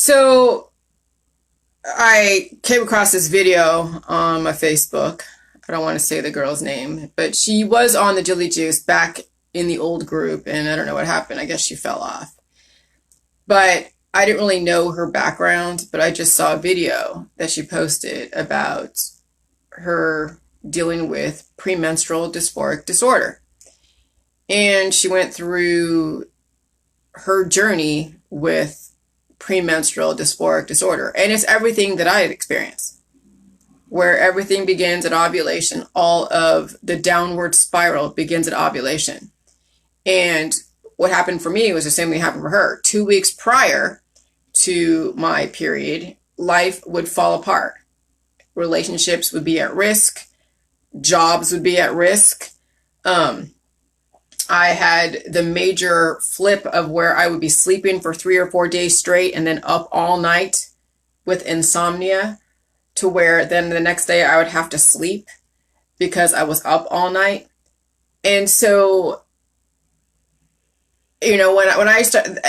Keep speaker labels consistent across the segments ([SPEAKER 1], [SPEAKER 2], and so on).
[SPEAKER 1] So I came across this video on my Facebook. I don't want to say the girl's name, but she was on the Jilly Juice back in the old group, and I don't know what happened. I guess she fell off. But I didn't really know her background, but I just saw a video that she posted about her dealing with premenstrual dysphoric disorder. And she went through her journey with premenstrual dysphoric disorder. And it's everything that I had experienced, where everything begins at ovulation. All of the downward spiral begins at ovulation. And what happened for me was the same thing happened for her. 2 weeks prior to my period, life would fall apart. Relationships would be at risk. Jobs would be at risk. I had the major flip of where I would be sleeping for 3 or 4 days straight and then up all night with insomnia, to where then the next day I would have to sleep because I was up all night. And so, when I started,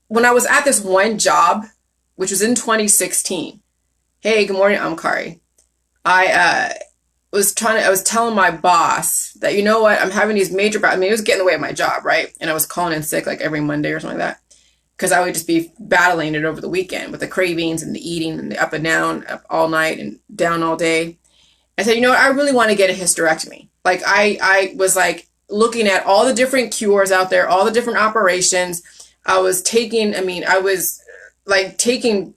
[SPEAKER 1] when I was at this one job, which was in 2016. Hey, good morning, I'm Kari. I was telling my boss that, you know what, I'm having these major, it was getting in the way of my job, right? And I was calling in sick like every Monday or something like that, because I would just be battling it over the weekend with the cravings and the eating and the up and down, up all night and down all day. I said, you know what, I really want to get a hysterectomy. Like I was like looking at all the different cures out there, all the different operations. I was taking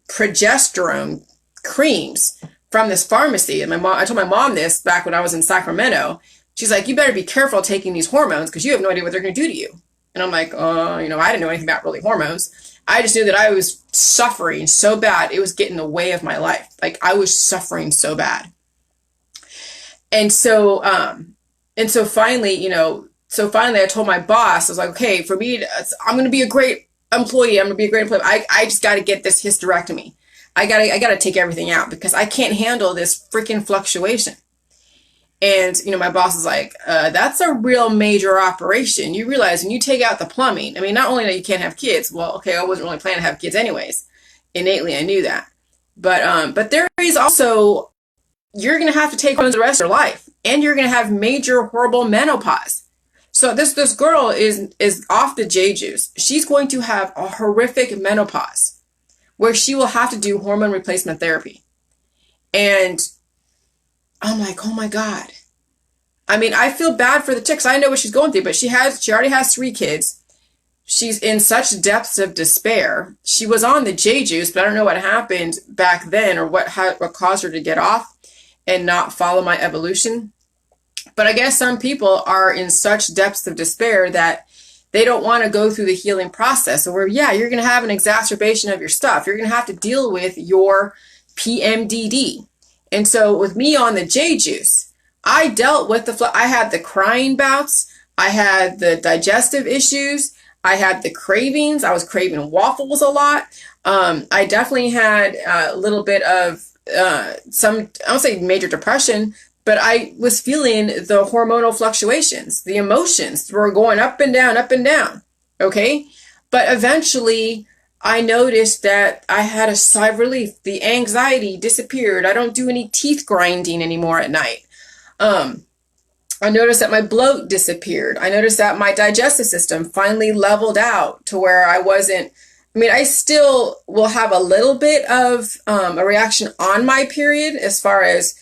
[SPEAKER 1] progesterone creams from this pharmacy. And I told my mom this back when I was in Sacramento. She's like, you better be careful taking these hormones because you have no idea what they're going to do to you. And I'm like, I didn't know anything about really hormones. I just knew that I was suffering so bad. It was getting in the way of my life. Like I was suffering so bad. And so finally, I told my boss, I was like, okay, for me, I'm going to be a great employee. I just got to get this hysterectomy. I gotta take everything out because I can't handle this freaking fluctuation. And, my boss is like, that's a real major operation. You realize when you take out the plumbing, not only that you can't have kids, well, okay, I wasn't really planning to have kids anyways. Innately, I knew that. But there is also, you're going to have to take hormones the rest of your life, and you're going to have major horrible menopause. So this girl is off the J juice. She's going to have a horrific menopause, where she will have to do hormone replacement therapy. And I'm like, oh my God. I feel bad for the chick, 'cause I know what she's going through, but she already has 3 kids. She's in such depths of despair. She was on the J juice, but I don't know what happened back then or what caused her to get off and not follow my evolution. But I guess some people are in such depths of despair that they don't want to go through the healing process. So you're going to have an exacerbation of your stuff. You're going to have to deal with your pmdd. And so with me on the J juice, I dealt with I had the crying bouts. I had the digestive issues. I had the cravings. I was craving waffles a lot. I definitely had a little bit of I don't say major depression, but I was feeling the hormonal fluctuations. The emotions were going up and down, up and down. Okay? But eventually, I noticed that I had a sigh of relief. The anxiety disappeared. I don't do any teeth grinding anymore at night. I noticed that my bloat disappeared. I noticed that my digestive system finally leveled out to where I wasn't. I still will have a little bit of a reaction on my period as far as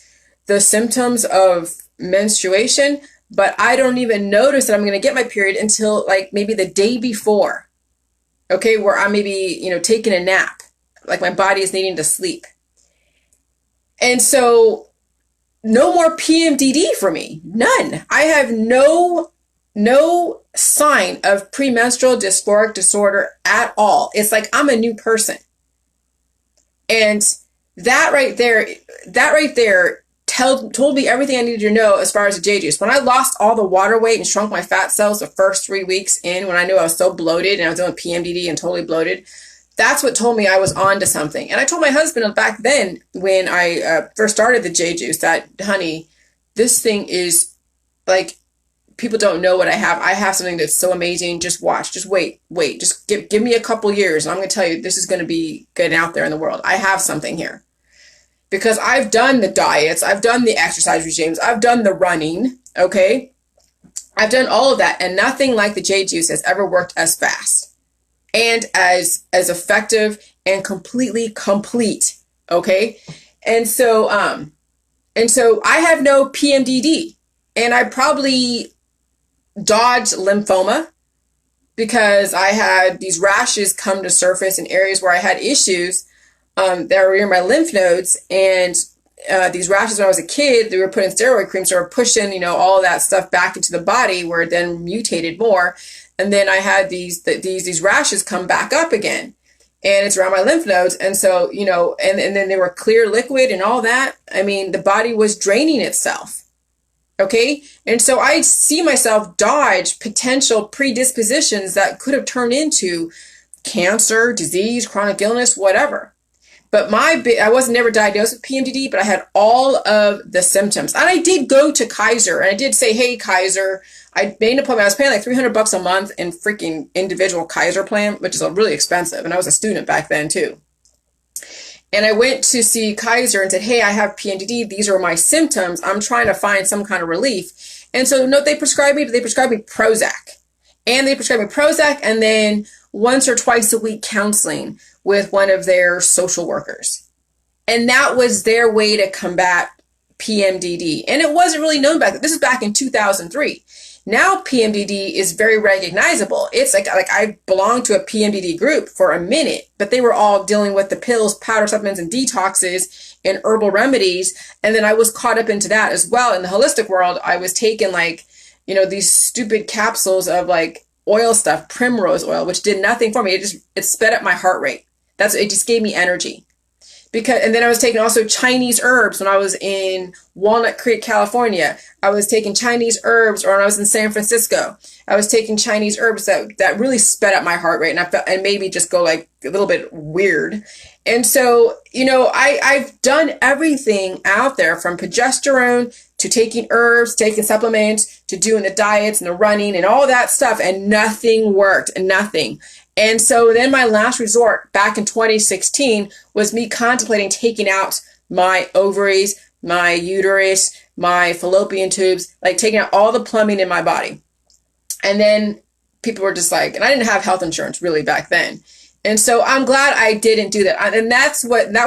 [SPEAKER 1] the symptoms of menstruation, but I don't even notice that I'm going to get my period until like maybe the day before. Okay, where I may be, taking a nap, like my body is needing to sleep. And so no more PMDD for me. None. I have no sign of premenstrual dysphoric disorder at all. It's like I'm a new person. And that right there told me everything I needed to know as far as the J juice. When I lost all the water weight and shrunk my fat cells the first 3 weeks in, when I knew I was so bloated and I was doing PMDD and totally bloated, that's what told me I was on to something. And I told my husband back then when I first started the J juice that, honey, this thing is like people don't know what I have. I have something that's so amazing. Just watch. Just wait. Just give me a couple years, and I'm going to tell you this is going to be getting out there in the world. I have something here because I've done the diets, I've done the exercise regimes, I've done the running. Okay, I've done all of that, and nothing like the J juice has ever worked as fast and as effective and completely complete. Okay, and so I have no PMDD, and I probably dodged lymphoma because I had these rashes come to surface in areas where I had issues that were in my lymph nodes, and these rashes when I was a kid, they were putting steroid creams, so were pushing, all of that stuff back into the body where it then mutated more. And then I had these rashes come back up again, and it's around my lymph nodes. And so, and then they were clear liquid and all that. I mean, the body was draining itself. Okay. And so I see myself dodge potential predispositions that could have turned into cancer, disease, chronic illness, whatever. But I wasn't never diagnosed with PMDD, but I had all of the symptoms. And I did go to Kaiser, and I did say, hey, Kaiser, I made an appointment. I was paying like $300 a month in freaking individual Kaiser plan, which is really expensive. And I was a student back then too. And I went to see Kaiser and said, hey, I have PMDD. These are my symptoms. I'm trying to find some kind of relief. And so they prescribed me Prozac. And they prescribed me Prozac and then once or twice a week counseling with one of their social workers. And that was their way to combat PMDD. And it wasn't really known back then. This is back in 2003. Now PMDD is very recognizable. It's like I belonged to a PMDD group for a minute, but they were all dealing with the pills, powder supplements, and detoxes and herbal remedies. And then I was caught up into that as well. In the holistic world, I was taking these stupid capsules of oil stuff, primrose oil, which did nothing for me. It sped up my heart rate. It just gave me energy. And then I was taking also Chinese herbs when I was in Walnut Creek, California. I was taking Chinese herbs, or when I was in San Francisco, I was taking Chinese herbs that really sped up my heart rate, and I felt, and maybe just go a little bit weird. And so, I've done everything out there from progesterone to taking herbs, taking supplements, to doing the diets and the running and all that stuff, and nothing worked, nothing. And so then my last resort back in 2016 was me contemplating taking out my ovaries, my uterus, my fallopian tubes, taking out all the plumbing in my body. And then people were just and I didn't have health insurance really back then. And so I'm glad I didn't do that. And that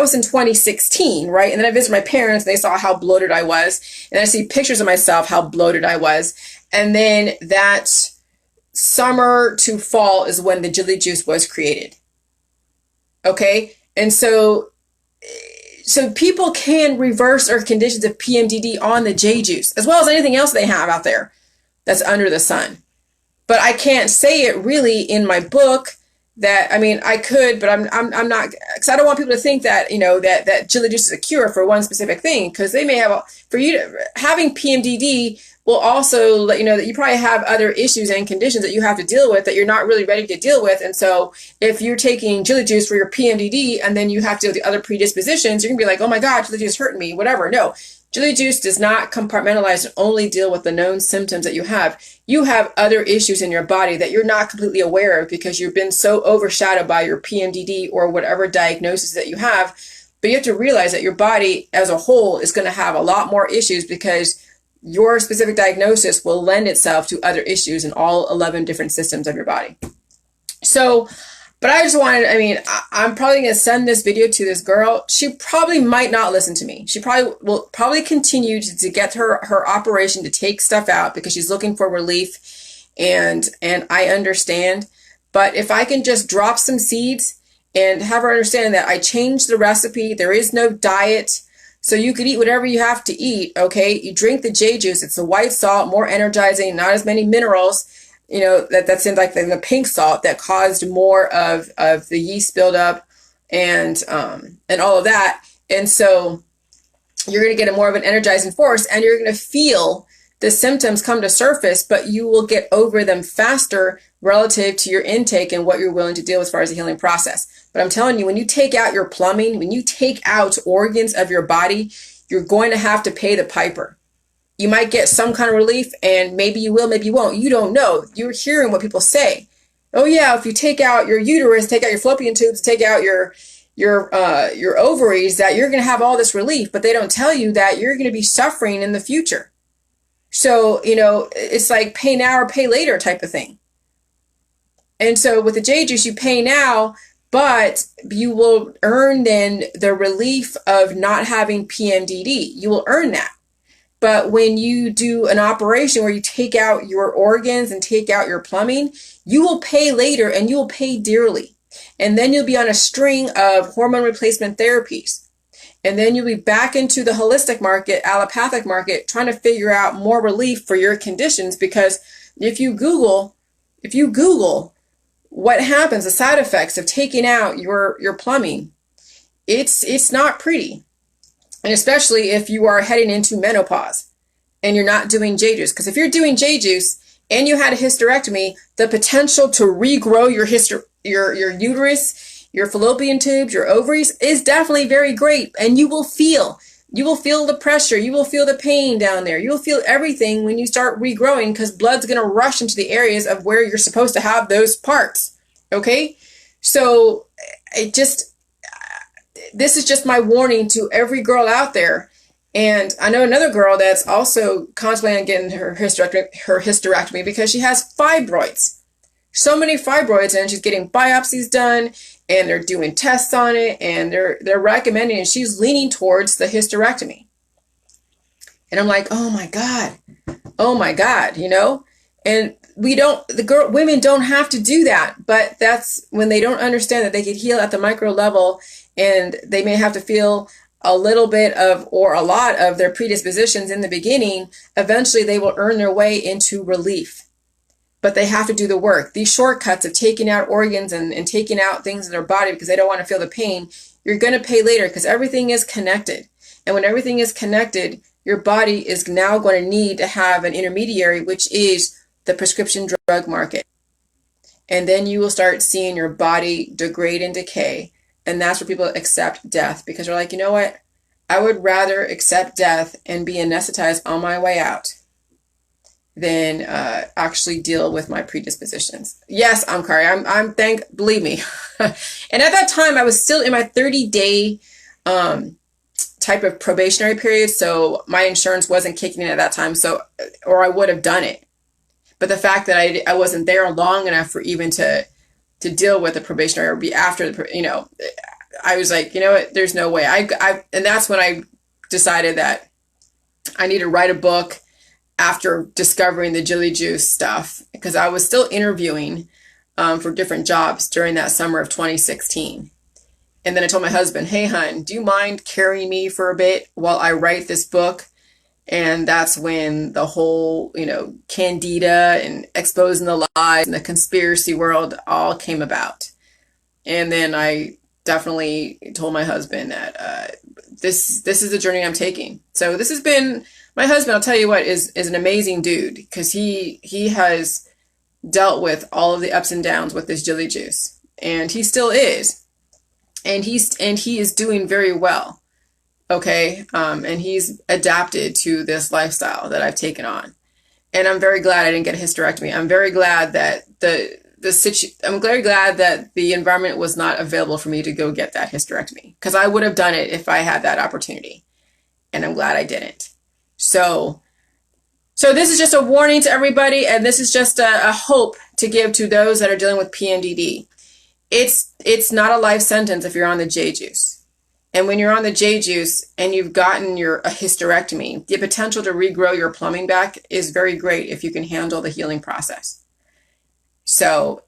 [SPEAKER 1] was in 2016, right? And then I visited my parents, and they saw how bloated I was. And I see pictures of myself, how bloated I was. And then that summer to fall is when the Jilly juice was created. Okay. And so people can reverse their conditions of PMDD on the J juice, as well as anything else they have out there that's under the sun. But I can't say it really in my book. I could, but I'm not, because I don't want people to think that, that Jilly juice is a cure for one specific thing, because they may have, having PMDD will also let you know that you probably have other issues and conditions that you have to deal with that you're not really ready to deal with. And so if you're taking Jilly juice for your PMDD and then you have to deal with the other predispositions, you're gonna be like, oh my God, Jilly juice hurting me, whatever. No, Jilly juice does not compartmentalize and only deal with the known symptoms that you have. You have other issues in your body that you're not completely aware of because you've been so overshadowed by your PMDD or whatever diagnosis that you have. But you have to realize that your body as a whole is going to have a lot more issues because your specific diagnosis will lend itself to other issues in all 11 different systems of your body. So, but I just wanted, I'm probably going to send this video to this girl. She probably might not listen to me. She will continue to get her operation to take stuff out because she's looking for relief. And I understand. But if I can just drop some seeds and have her understand that I changed the recipe, there is no diet. So you could eat whatever you have to eat, okay? You drink the J juice. It's the white salt, more energizing, not as many minerals. That's in the pink salt that caused more of the yeast buildup and all of that. And so you're going to get more of an energizing force, and you're going to feel the symptoms come to surface, but you will get over them faster relative to your intake and what you're willing to do as far as the healing process. But I'm telling you, when you take out your plumbing, when you take out organs of your body, you're going to have to pay the piper. You might get some kind of relief, and maybe you will, maybe you won't. You don't know. You're hearing what people say. Oh yeah, if you take out your uterus, take out your fallopian tubes, take out your ovaries, that you're going to have all this relief, but they don't tell you that you're going to be suffering in the future. So, it's like pay now or pay later type of thing. And so with the jade juice, you pay now, but you will earn then the relief of not having PMDD. You will earn that. But when you do an operation where you take out your organs and take out your plumbing, you will pay later, and you will pay dearly. And then you'll be on a string of hormone replacement therapies. And then you'll be back into the holistic market, allopathic market, trying to figure out more relief for your conditions. Because if you Google what happens, the side effects of taking out your plumbing, it's not pretty. And especially if you are heading into menopause and you're not doing jade juice. Because if you're doing jade juice and you had a hysterectomy, the potential to regrow your uterus, your fallopian tubes, your ovaries is definitely very great. And you will feel the pressure. You will feel the pain down there. You will feel everything when you start regrowing, because blood's going to rush into the areas of where you're supposed to have those parts. Okay? So this is just my warning to every girl out there. And I know another girl that's also contemplating getting her hysterectomy because she has fibroids. So many fibroids, and she's getting biopsies done, and they're doing tests on it, and they're recommending, and she's leaning towards the hysterectomy. And I'm like, oh my God, and women don't have to do that, but that's when they don't understand that they could heal at the micro level, and they may have to feel a little bit of, or a lot of, their predispositions in the beginning. Eventually they will earn their way into relief, but they have to do the work. These shortcuts of taking out organs and taking out things in their body because they don't want to feel the pain, you're going to pay later, because everything is connected. And when everything is connected, your body is now going to need to have an intermediary, which is the prescription drug market. And then you will start seeing your body degrade and decay. And that's where people accept death, because they're like, you know what? I would rather accept death and be anesthetized on my way out than actually deal with my predispositions. Yes, I'm Kari. Believe me. And at that time, I was still in my 30-day type of probationary period. So my insurance wasn't kicking in at that time. Or I would have done it. But the fact that I wasn't there long enough for even to deal with the probationary or be after I was like, you know what, there's no way. And that's when I decided that I need to write a book after discovering the Jilly juice stuff, because I was still interviewing for different jobs during that summer of 2016. And then I told my husband, hey, hon, do you mind carrying me for a bit while I write this book? And that's when the whole, candida and exposing the lies and the conspiracy world all came about. And then I definitely told my husband that this is the journey I'm taking. So this has been, my husband, I'll tell you what, is an amazing dude, because he has dealt with all of the ups and downs with this Jilly juice, and he still is, and he is doing very well. Okay. And he's adapted to this lifestyle that I've taken on. And I'm very glad I didn't get a hysterectomy. I'm very glad that I'm very glad that the environment was not available for me to go get that hysterectomy, because I would have done it if I had that opportunity. And I'm glad I didn't. So this is just a warning to everybody. And this is just a hope to give to those that are dealing with PMDD. It's not a life sentence if you're on the J juice. And when you're on the J juice and you've gotten a hysterectomy, the potential to regrow your plumbing back is very great if you can handle the healing process. So,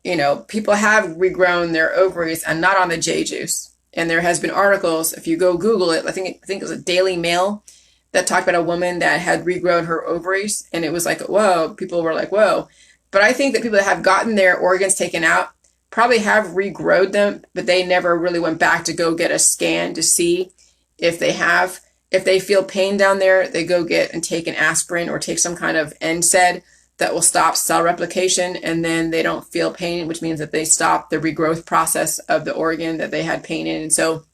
[SPEAKER 1] people have regrown their ovaries and not on the J juice. And there has been articles, if you go Google it, I think it was a Daily Mail that talked about a woman that had regrown her ovaries. And it was like, whoa, people were like, whoa. But I think that people that have gotten their organs taken out probably have regrowed them, but they never really went back to go get a scan to see if they feel pain down there, they go get and take an aspirin or take some kind of NSAID that will stop cell replication, and then they don't feel pain, which means that they stop the regrowth process of the organ that they had pain in. And so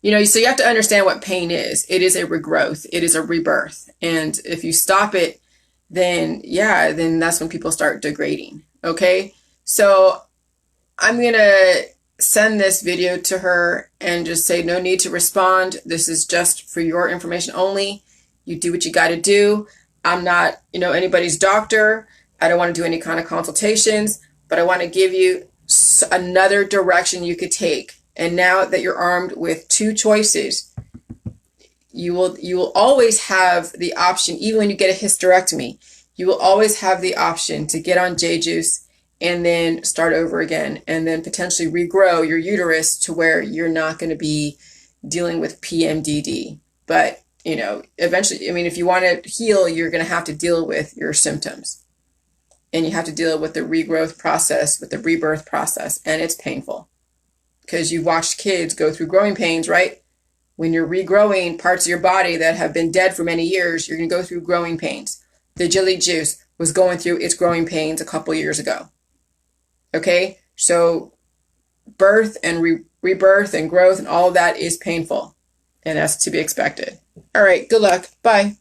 [SPEAKER 1] You know, so you have to understand what pain is. It is a regrowth. It is a rebirth. And if you stop it, then yeah, then that's when people start degrading. Okay. So I'm going to send this video to her and just say, no need to respond. This is just for your information only. You do what you got to do. I'm not, anybody's doctor. I don't want to do any kind of consultations, but I want to give you another direction you could take. And now that you're armed with two choices, you will always have the option, even when you get a hysterectomy, you will always have the option to get on J-juice and then start over again, and then potentially regrow your uterus to where you're not going to be dealing with PMDD. But, eventually, if you want to heal, you're going to have to deal with your symptoms. And you have to deal with the regrowth process, with the rebirth process, and it's painful. Because you've watched kids go through growing pains, right? When you're regrowing parts of your body that have been dead for many years, you're going to go through growing pains. The Jilly juice was going through its growing pains a couple years ago. Okay? So birth and rebirth and growth and all of that is painful. And that's to be expected. All right. Good luck. Bye.